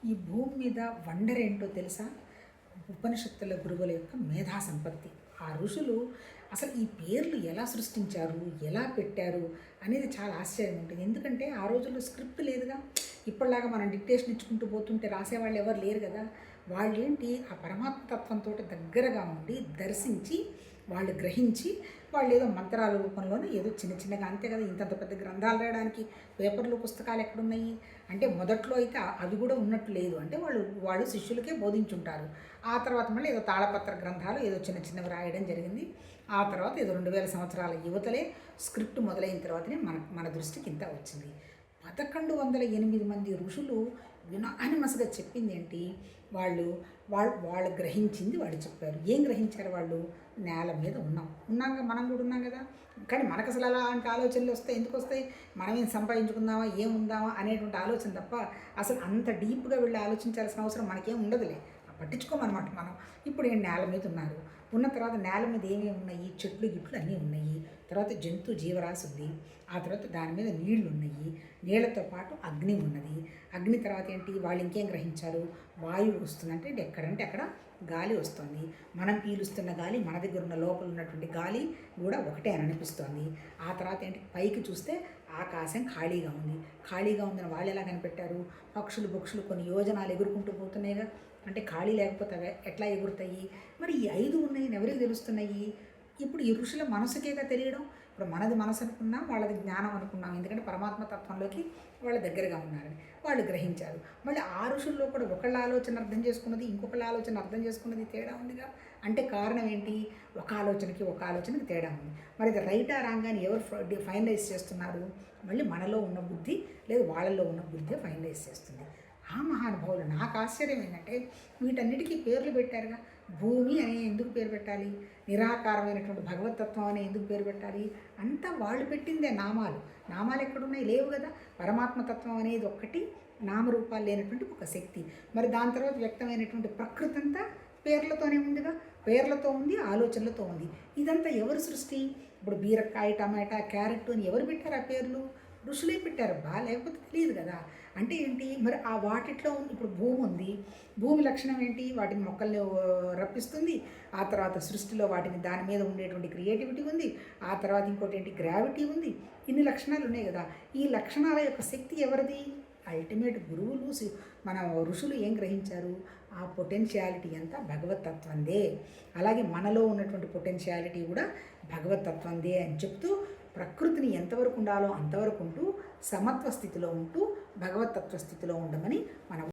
ఈ భూమి మీద వండర్ ఏంటో తెలుసా? ఉపనిషత్తుల గురువుల యొక్క మేధా సంపత్తి. ఆ ఋషులు అసలు ఈ పేర్లు ఎలా సృష్టించారు, ఎలా పెట్టారు అనేది చాలా ఆశ్చర్యం ఉంటుంది. ఎందుకంటే ఆ రోజుల్లో స్క్రిప్ట్ లేదుగా. ఇప్పటిలాగా మనం డిక్టేషన్ ఇచ్చుకుంటూ పోతుంటే రాసేవాళ్ళు ఎవరు లేరు కదా. వాళ్ళేంటి ఆ పరమాత్మ తత్వంతో దగ్గరగా ఉండి దర్శించి వాళ్ళు గ్రహించి వాళ్ళు ఏదో మంత్రాల రూపంలోనే ఏదో చిన్న చిన్నగా, అంతే కదా. ఇంతంత పెద్ద గ్రంథాలు రాయడానికి పేపర్లు పుస్తకాలు ఎక్కడున్నాయి అంటే మొదట్లో అయితే అవి కూడా ఉన్నట్టు లేదు. అంటే వాళ్ళు శిష్యులకే బోధించుంటారు. ఆ తర్వాత మళ్ళీ ఏదో తాళపత్ర గ్రంథాలు ఏదో చిన్న చిన్నవి రాయడం జరిగింది. ఆ తర్వాత ఏదో 2000 సంవత్సరాల యువతలే స్క్రిప్ట్ మొదలైన తర్వాతనే మన దృష్టికి ఇంత వచ్చింది. 1108 మంది ఋషులు యునానిమస్గా చెప్పింది ఏంటి? వాళ్ళు వాళ్ళు గ్రహించింది వాళ్ళు చెప్పారు. ఏం గ్రహించారు వాళ్ళు? నేల మీద ఉన్నాక మనం కూడా ఉన్నాం కదా. కానీ మనకు అసలు అలాంటి ఆలోచనలు వస్తాయి. ఎందుకు వస్తాయి? మనం ఏం సంపాదించుకుందామా, ఏముందామా అనేటువంటి ఆలోచన తప్ప అసలు అంత డీప్గా వెళ్ళి ఆలోచించాల్సిన అవసరం మనకేం ఉండదులే. పట్టించుకోమన్నమాట మనం. ఇప్పుడు నేల మీద ఉన్నారు. ఉన్న తర్వాత నేల మీద ఏమేమి ఉన్నాయి? చెట్లు గిట్లు అన్నీ ఉన్నాయి. తర్వాత జంతు జీవరాశి ఉంది. ఆ తర్వాత దాని మీద నీళ్లు ఉన్నాయి. నీళ్లతో పాటు అగ్ని ఉన్నది. అగ్ని తర్వాత ఏంటి? వాళ్ళు ఇంకేం గ్రహించారు? వాయువు వస్తుందంటే ఎక్కడంటే అక్కడ గాలి వస్తుంది. మనం పీలుస్తున్న గాలి, మన దగ్గర ఉన్న లోపల ఉన్నటువంటి గాలి కూడా ఒకటే అని అనిపిస్తోంది. ఆ తర్వాత ఏంటి? పైకి చూస్తే ఆకాశం ఖాళీగా ఉంది. ఖాళీగా ఉందని వాళ్ళు ఎలా కనిపెట్టారు? పక్షులు కొన్ని యోజనాలు ఎగురుకుంటూ పోతున్నాయిగా. అంటే ఖాళీ లేకపోతే ఎట్లా ఎగురుతాయి? మరి ఈ 5 ఉన్నాయని ఎవరికి తెలుస్తున్నాయి? ఇప్పుడు ఈ ఋషుల మనసుకేగా తెలియడం. ఇప్పుడు మనది మనసు అనుకున్నాం, వాళ్ళది జ్ఞానం అనుకున్నాం. ఎందుకంటే పరమాత్మ తత్వంలోకి వాళ్ళ దగ్గరగా ఉన్నారని వాళ్ళు గ్రహించారు. మళ్ళీ ఆ ఋషుల్లో కూడా ఒకళ్ళ ఆలోచన అర్థం చేసుకున్నది, ఇంకొకళ్ళ ఆలోచన అర్థం చేసుకున్నది తేడా ఉందిగా. అంటే కారణం ఏంటి? ఒక ఆలోచనకి తేడా ఉంది. మరి ఇది రైటా రాంగ్ అని ఎవరు ఫైనలైజ్ చేస్తున్నారు? మళ్ళీ మనలో ఉన్న బుద్ధి లేదు, వాళ్ళలో ఉన్న బుద్ధి ఫైనలైజ్ చేస్తుంది. ఆ మహానుభావులు. నాకు ఆశ్చర్యం ఏంటంటే వీటన్నిటికీ పేర్లు పెట్టారుగా. భూమి అని ఎందుకు పేరు పెట్టాలి? నిరాకారమైనటువంటి భగవతత్వం అని ఎందుకు పేరు పెట్టాలి? అంతా వాళ్ళు పెట్టిందే నామాలు ఎక్కడున్నాయి? లేవు కదా. పరమాత్మతత్వం అనేది ఒక్కటి, నామరూపాలు లేనటువంటి ఒక శక్తి. మరి దాని తర్వాత వ్యక్తమైనటువంటి ప్రకృతి అంతా పేర్లతోనే ఉందిగా. పేర్లతో ఉంది, ఆలోచనలతో ఉంది. ఇదంతా ఎవరు సృష్టి? ఇప్పుడు బీరకాయ, టమాటా, క్యారెట్ అని ఎవరు పెట్టారు ఆ పేర్లు? ఋషులే పెట్టారు బా, లేకపోతే తెలియదు కదా. అంటే ఏంటి? మరి ఆ వాటిట్లో ఇప్పుడు భూమి ఉంది. భూమి లక్షణం ఏంటి? వాటిని మొక్కల్ని రప్పిస్తుంది. ఆ తర్వాత సృష్టిలో వాటిని దాని మీద ఉండేటువంటి క్రియేటివిటీ ఉంది. ఆ తర్వాత ఇంకోటి ఏంటి? గ్రావిటీ ఉంది. ఇన్ని లక్షణాలు ఉన్నాయి కదా. ఈ లక్షణాల యొక్క శక్తి ఎవరిది? అల్టిమేట్ గురువులు మన ఋషులు ఏం గ్రహించారు? ఆ పొటెన్షియాలిటీ అంతా భగవతత్వందే. అలాగే మనలో ఉన్నటువంటి పొటెన్షియాలిటీ కూడా భగవతత్వందే అని చెప్తూ ప్రకృతిని ఎంతవరకు ఉండాలో అంతవరకు ఉంటూ సమత్వ స్థితిలో ఉంటూ భగవతత్వ స్థితిలో ఉండమని మన